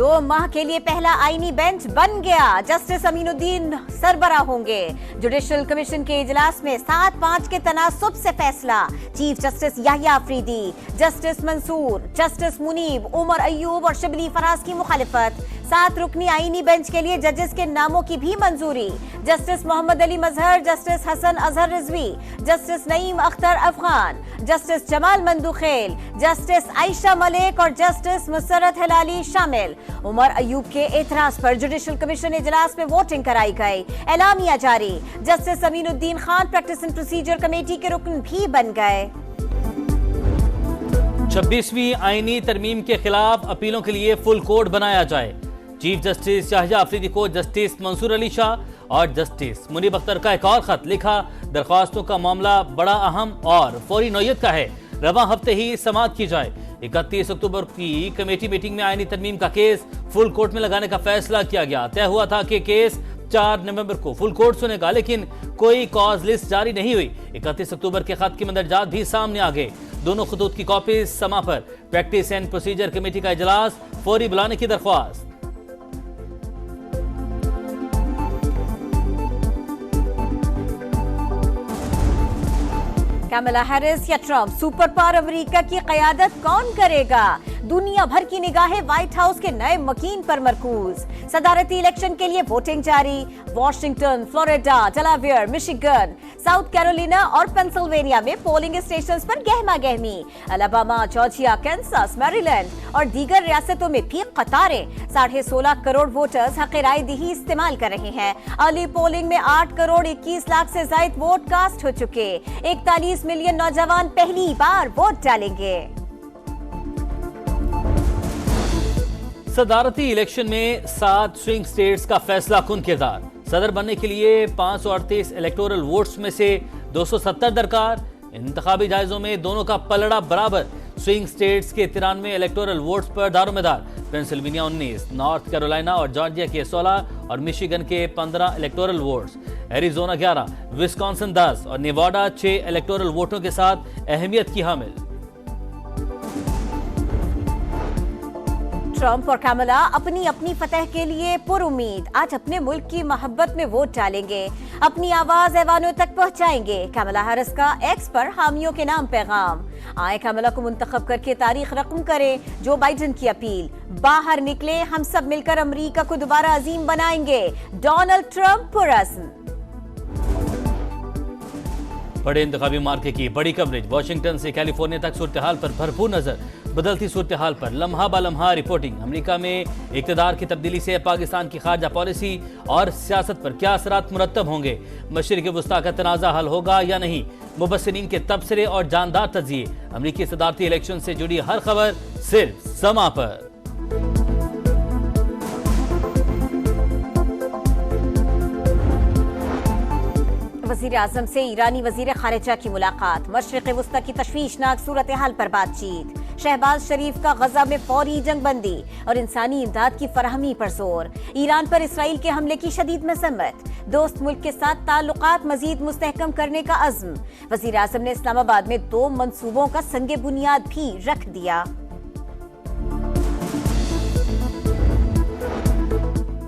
2 माह के लिए पहला आईनी बेंच बन गया। जस्टिस अमीनुद्दीन सरबरा होंगे। जुडिशल कमीशन के इजलास में 7-5 के तनासुब से फैसला। Chief justice Yahya Afridi, justice Mansoor, justice Munib, Umar Ayub और शिबली फराज की मुखालिफत। 7 रुकनी आईनी बेंच के लिए जजेस के नामों की भी मंजूरी। Justice Mohammad Ali Mazhar, Justice Hassan Azhar Rizvi, Justice Naeem Akhtar Afghan, Justice Jamal Mandokhail, Justice Ayesha Malik और जस्टिस मुसरत हिलाली शामिल। उमर अयूब के एतराज पर जुडिशल कमीशन इजलास में वोटिंग कराई गई। एलामिया जारी। Justice Aminuddin Khan practice and procedure committee के रुकन भी बन गए। 26वीं आईनी तरमीम के खिलाफ अपीलों के लिए फुल कोर्ट बनाया जाए। चीफ जस्टिस याहिया अफरीदी को जस्टिस मंसूर अली शाह और जस्टिस मुनीब अख्तर का एक और खत लिखा। दरख्वास्तों का मामला बड़ा अहम और फौरी नौयत का है, रवां हफ्ते ही समाअत की जाए। 31 अक्टूबर की कमेटी मीटिंग में आईनी तरमीम का केस फुल कोर्ट में लगाने का फैसला किया गया। तय हुआ था कि केस 4 नवंबर को फुल कोर्ट सुनेगा, लेकिन कोई कॉज लिस्ट जारी नहीं हुई। 31 अक्टूबर के खत के मंदरजात भी सामने आ गए। दोनों खतूत की कॉपी समा पर प्रैक्टिस एंड प्रोसीजर कमेटी का इजलास फौरी बुलाने की दरख्वास्त। कमला हैरिस या ट्रंप, सुपर पावर अमेरिका की क़यादत कौन करेगा? दुनिया भर की निगाहें व्हाइट हाउस के नए मकीन पर मरकूज। सदारती इलेक्शन के लिए वोटिंग जारी। Washington, Florida, Delaware, Michigan, south Carolina और पेंसिल्वेनिया में पोलिंग स्टेशंस पर गहमा गहमी। अलाबामा, जॉर्जिया, कैंसस, मैरीलैंड और दीगर रियासतों में भी कतारें। 16.5 करोड़ वोटर्स हक़ राय दही इस्तेमाल कर रहे हैं। अर्ली पोलिंग में 8 करोड़ 21 लाख से ज्यादा वोट कास्ट हो चुके। 41 मिलियन नौजवान पहली बार वोट डालेंगे। सदारती इलेक्शन में 7 स्विंग स्टेट्स का फैसला कुन किरदार। सदर बनने के लिए 538 इलेक्टोरल वोट्स में से 270 दरकार। इंतखाबी जायजों में दोनों का पलड़ा बराबर। स्विंग स्टेट्स के 93 इलेक्टोरल वोट्स पर दारोमदार। पेंसिल्वेनिया 19, नॉर्थ कैरोलिना और जॉर्जिया के 16 और मिशिगन के 15 इलेक्टोरल वोट्स। एरिजोना 11, विस्कॉन्सिन 10 और नेवाडा 6 इलेक्टोरल वोटों के साथ अहमियत की हामिल। ट्रंप और कमला अपनी अपनी फतह के लिए पुरुमीद आज अपने मुल्क की मोहब्बत में वोट डालेंगे, अपनी आवाज ऐवानों तक पहुंचाएंगे। कमला हैरिस का एक्स पर हामियों के नाम पैगाम। आए कमला को मुंतखब करके तारीख रकम करें। जो बाइडेन की अपील। बाहर निकले, हम सब मिलकर अमेरिका को दोबारा अजीम बनाएंगे। डोनाल्ड ट्रंप पुरस्म। बड़े इंतखाबी मार्के की बड़ी कवरेज। वाशिंगटन से कैलिफोर्निया तक सूरत हाल पर भरपूर नजर। बदलती सूरत हाल पर लम्हा ब लम्हा रिपोर्टिंग। अमेरिका में इक़्तिदार की तब्दीली से पाकिस्तान की खारजा पॉलिसी और सियासत पर क्या असरात मुरत्तब होंगे? मशरिक़ वुस्ता का तनाज़ा हल होगा या नहीं? मुबस्सिरीन के तबसरे और जानदार तज़िये। अमेरिकी सदारती इलेक्शन से जुड़ी हर खबर सिर्फ समा पर। वज़ीर आज़म से ईरानी वज़ीर ख़ारिजा की मुलाकात। मशरिक़ वुस्ता की तशवीशनाक सूरत हाल पर बातचीत। शहबाज शरीफ का गजा में फौरी जंग बंदी और इंसानी इमदाद की फराहमी पर जोर। ईरान पर इसराइल के हमले की शदीद मज़म्मत। दोस्त मुल्क के साथ ताल्लुकात मजीद मुस्तहकम करने का अज़्म। वज़ीर आज़म ने इस्लामाबाद में 2 मंसूबों का संगे बुनियाद भी रख दिया।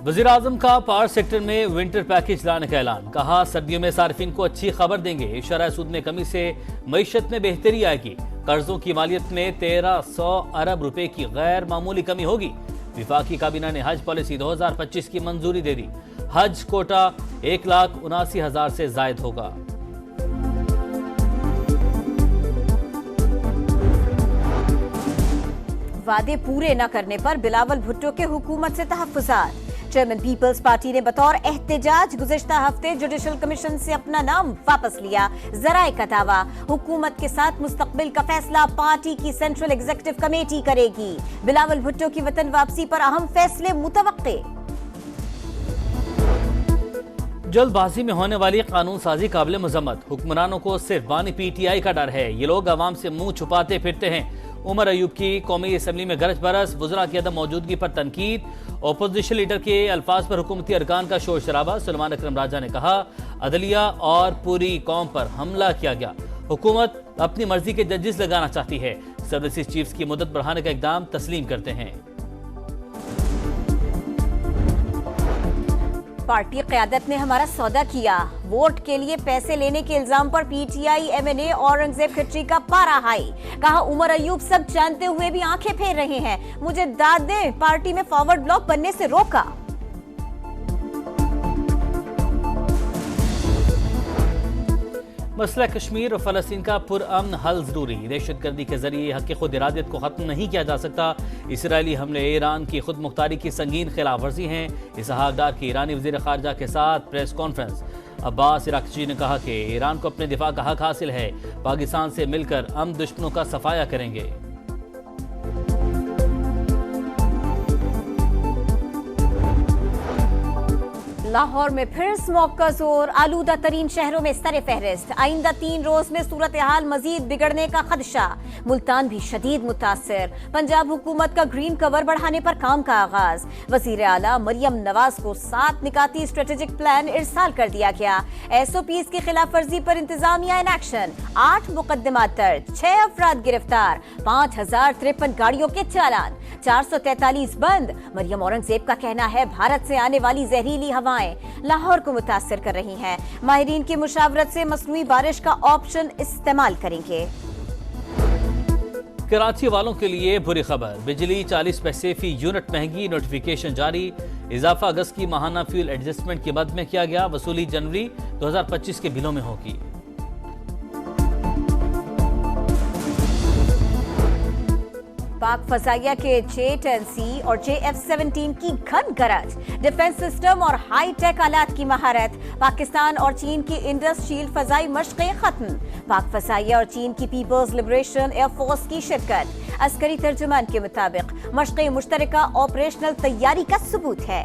वज़ीर आज़म का पावर सेक्टर में विंटर पैकेज लाने का ऐलान। कहा सर्दियों में सार्फिन को अच्छी खबर देंगे। शरह सूद में कमी से मईशत में बेहतरी आएगी। कर्जों की मालियत में 1300 अरब रुपए की गैर मामूली कमी होगी। विफाकी काबीना ने हज पॉलिसी 2025 की मंजूरी दे दी। हज कोटा 1,79,000 से जायद होगा। वादे पूरे न करने पर बिलावल भुट्टो के हुकूमत से तहफ्फुज़ात। चेयरमैन पीपल्स पार्टी ने बतौर एहतजाज गुज़िश्ता हफ्ते जुडिशल कमीशन से अपना नाम वापस लिया। ज़राए का दावा, हुकूमत के साथ मुस्तकबिल का फैसला पार्टी की सेंट्रल एग्जीक्यूटिव कमेटी करेगी। बिलावल भुट्टो की वतन वापसी पर अहम फैसले मुतवक्के। जल्दबाजी में होने वाली कानून साजी काबिल मजम्मत। हुक्मरानों को सिर्फ बानी PTI का डर है। ये लोग अवाम से मुंह छुपाते फिरते हैं। उमर अयूब की कौमी असम्बली में गरज बरस। वज़रा की अदम मौजूदगी पर तनकीद। ओपोजिशन लीडर के अल्फाज पर हुकूमती अरकान का शोर शराबा। सुलेमान अकरम राजा ने कहा अदलिया और पूरी कौम पर हमला किया गया। हुकूमत अपनी मर्जी के जजेस लगाना चाहती है। सर्विसेज चीफ्स की मुद्दत बढ़ाने का इकदाम तस्लीम करते हैं। पार्टी क़यादत ने हमारा सौदा किया, वोट के लिए पैसे लेने के इल्जाम पर पीटीआई एमएनए औरंगजेब खिटरी का पारा हाई। कहा उमर अयूब सब जानते हुए भी आंखें फेर रहे हैं, मुझे दाद दें, पार्टी में फॉरवर्ड ब्लॉक बनने से रोका। मसला कश्मीर और फ़लस्तीन का पुरअमन हल जरूरी, दहशतगर्दी के जरिए हक़ खुद इरादियत को खत्म नहीं किया जा सकता। इसराइली हमले ईरान की खुद मुख्तारी की संगीन खिलाफ वर्जी हैं। इसहाक डार की ईरानी वज़ीर ख़ारजा के साथ प्रेस कॉन्फ्रेंस। अब्बास इराक़ची ने कहा कि ईरान को अपने दिफा का हक हासिल है, पाकिस्तान से मिलकर हम दुश्मनों का सफाया करेंगे। लाहौर में फिर स्मॉग का जोर, आलूदा तरीन शहरों में सरे फहरिस्त। आइंदा 3 रोज में सूरत हाल मजीद बिगड़ने का खदशा। मुल्तान भी शदीद मुतासिर। पंजाब हुकूमत का ग्रीन कवर बढ़ाने पर काम का आगाज। वजीर आला मरियम नवाज को 7 निकाती स्ट्रेटेजिक प्लान इरसाल कर दिया गया। SOPs की खिलाफ वर्जी पर इंतजामिया इन एक्शन। 8 मुकदमात दर्ज, 6 अफराद गिरफ्तार, 5053 गाड़ियों के चालान, 443 बंद। मरियम औरंगजेब का कहना है भारत से आने वाली जहरीली हवाएं लाहौर को मुतासिर कर रही हैं। माहिरीन की मुशावरत से मसनूई बारिश का ऑप्शन इस्तेमाल करेंगे। कराची वालों के लिए बुरी खबर, बिजली 40 पैसे फी यूनिट महंगी, नोटिफिकेशन जारी। इजाफा अगस्त की माहाना फ्यूल एडजस्टमेंट के मद में किया गया, वसूली जनवरी 2025 के बिलों में होगी। पाक फजाइया के J-10C और JF-17 की घन गरज, डिफेंस सिस्टम और हाई टेक आलात की महारत। पाकिस्तान और चीन की इंडस शील्ड फजाई मशक़ें खत्म। पाक फजाइया और चीन की पीपल्स लिबरेशन एयरफोर्स की शिरकत। अस्करी तर्जुमान के मुताबिक मशक़ें मुश्तरका ऑपरेशनल तैयारी का सबूत है।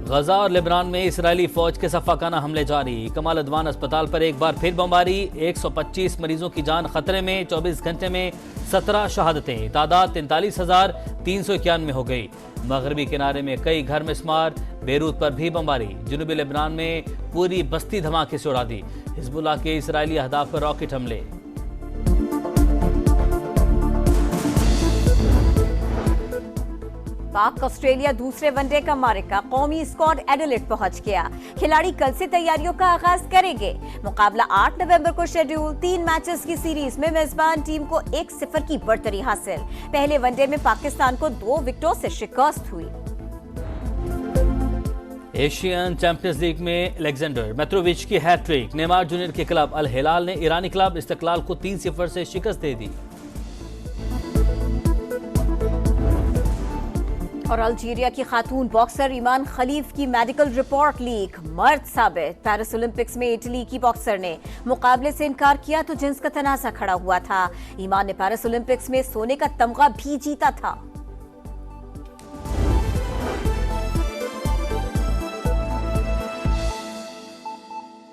गजा और लेबनान में इसराइली फौज के सफाकाना हमले जारी। कमाल अदवान अस्पताल पर एक बार फिर बमबारी, 125 मरीजों की जान खतरे में। 24 घंटे में 17 शहादतें, तादाद 43,391 हो गई। मगरबी किनारे में कई घर मिस्मार, बेरूत पर भी बमबारी। जनूबी लेबनान में पूरी बस्ती धमाके से उड़ा दी। हिजबुल्लाह के इसराइली अहदाफ पर रॉकेट हमले। पाक ऑस्ट्रेलिया दूसरे वनडे का मारिका, कौमी स्क्वाड एडिलेड पहुंच गया। खिलाड़ी कल से तैयारियों का आगाज करेंगे। मुकाबला 8 नवंबर को शेड्यूल। 3 मैचेस की सीरीज में मेजबान टीम को 1-0 की बढ़तरी हासिल। पहले वनडे में पाकिस्तान को 2 विकेटों से शिकस्त हुई। एशियन चैंपियंस लीग में अलेक्जेंडर मित्रोविच की हैट्रिक। नेमार जूनियर के क्लब अल हिलाल ने ईरानी क्लब इस्तिक्लाल को 3-0 से शिकस्त दे दी। और अल्जीरिया की खातून बॉक्सर ईमान खलीफ की मेडिकल रिपोर्ट लीक, मर्द साबित। पेरिस ओलंपिक्स में इटली की बॉक्सर ने मुकाबले से इनकार किया तो जिन्स का तनाजा खड़ा हुआ था। ईमान ने पेरिस ओलंपिक्स में सोने का तमगा भी जीता था।